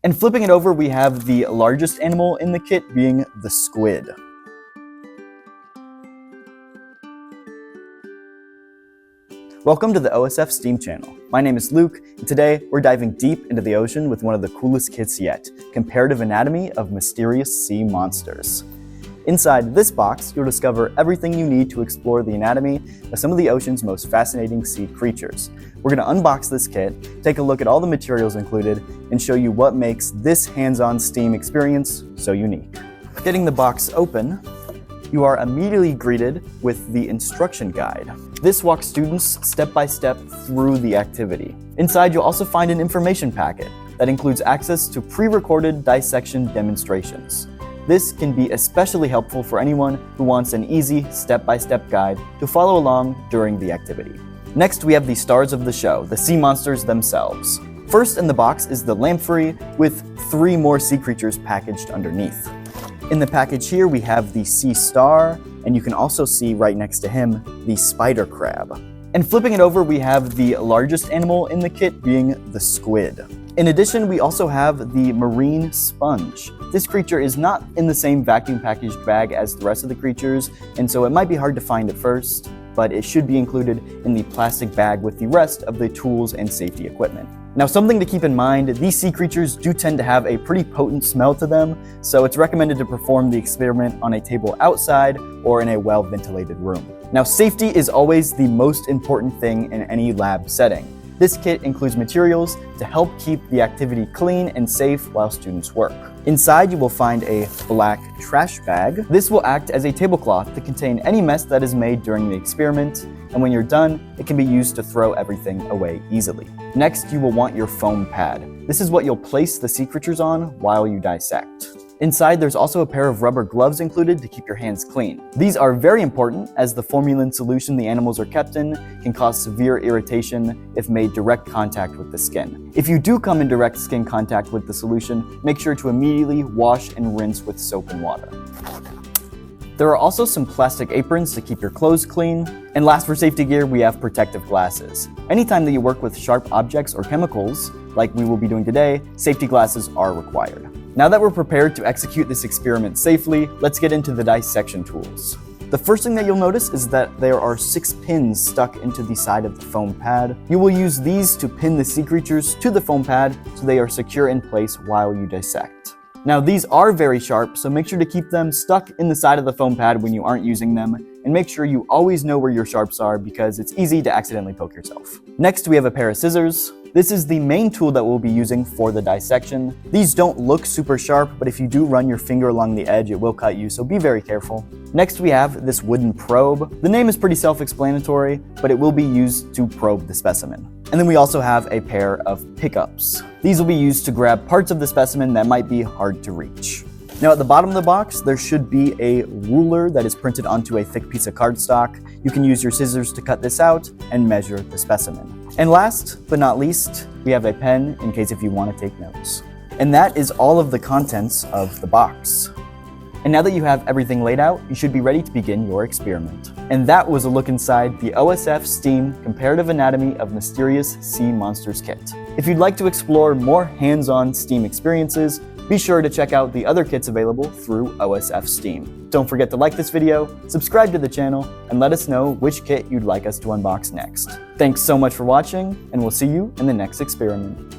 And flipping it over, we have the largest animal in the kit being the squid. Welcome to the OSF STEAM channel. My name is Luke, and today we're diving deep into the ocean with one of the coolest kits yet, Comparative Anatomy of Mysterious Sea Monsters. Inside this box, you'll discover everything you need to explore the anatomy of some of the ocean's most fascinating sea creatures. We're going to unbox this kit, take a look at all the materials included, and show you what makes this hands-on STEAM experience so unique. Getting the box open, you are immediately greeted with the instruction guide. This walks students step by step through the activity. Inside, you'll also find an information packet that includes access to pre-recorded dissection demonstrations. This can be especially helpful for anyone who wants an easy step-by-step guide to follow along during the activity. Next, we have the stars of the show, the sea monsters themselves. First in the box is the lamprey with 3 more sea creatures packaged underneath. In the package here, we have the sea star, and you can also see right next to him, the spider crab. And flipping it over, we have the largest animal in the kit being the squid. In addition, we also have the marine sponge. This creature is not in the same vacuum packaged bag as the rest of the creatures, and so it might be hard to find at first, but it should be included in the plastic bag with the rest of the tools and safety equipment. Now, something to keep in mind, these sea creatures do tend to have a pretty potent smell to them, so it's recommended to perform the experiment on a table outside or in a well-ventilated room. Now, safety is always the most important thing in any lab setting. This kit includes materials to help keep the activity clean and safe while students work. Inside, you will find a black trash bag. This will act as a tablecloth to contain any mess that is made during the experiment, and when you're done, it can be used to throw everything away easily. Next, you will want your foam pad. This is what you'll place the sea creatures on while you dissect. Inside, there's also a pair of rubber gloves included to keep your hands clean. These are very important as the formalin solution the animals are kept in can cause severe irritation if made direct contact with the skin. If you do come in direct skin contact with the solution, make sure to immediately wash and rinse with soap and water. There are also some plastic aprons to keep your clothes clean. And last for safety gear, we have protective glasses. Anytime that you work with sharp objects or chemicals, like we will be doing today, safety glasses are required. Now that we're prepared to execute this experiment safely, let's get into the dissection tools. The first thing that you'll notice is that there are 6 pins stuck into the side of the foam pad. You will use these to pin the sea creatures to the foam pad so they are secure in place while you dissect. Now these are very sharp, so make sure to keep them stuck in the side of the foam pad when you aren't using them, and make sure you always know where your sharps are because it's easy to accidentally poke yourself. Next, we have a pair of scissors. This is the main tool that we'll be using for the dissection. These don't look super sharp, but if you do run your finger along the edge, it will cut you, so be very careful. Next, we have this wooden probe. The name is pretty self-explanatory, but it will be used to probe the specimen. And then we also have a pair of pickups. These will be used to grab parts of the specimen that might be hard to reach. Now at the bottom of the box, there should be a ruler that is printed onto a thick piece of cardstock. You can use your scissors to cut this out and measure the specimen. And last but not least, we have a pen in case if you want to take notes. And that is all of the contents of the box. And now that you have everything laid out, you should be ready to begin your experiment. And that was a look inside the OSF STEAM Comparative Anatomy of Mysterious Sea Monsters kit. If you'd like to explore more hands-on STEAM experiences, be sure to check out the other kits available through OSF STEAM. Don't forget to like this video, subscribe to the channel, and let us know which kit you'd like us to unbox next. Thanks so much for watching, and we'll see you in the next experiment.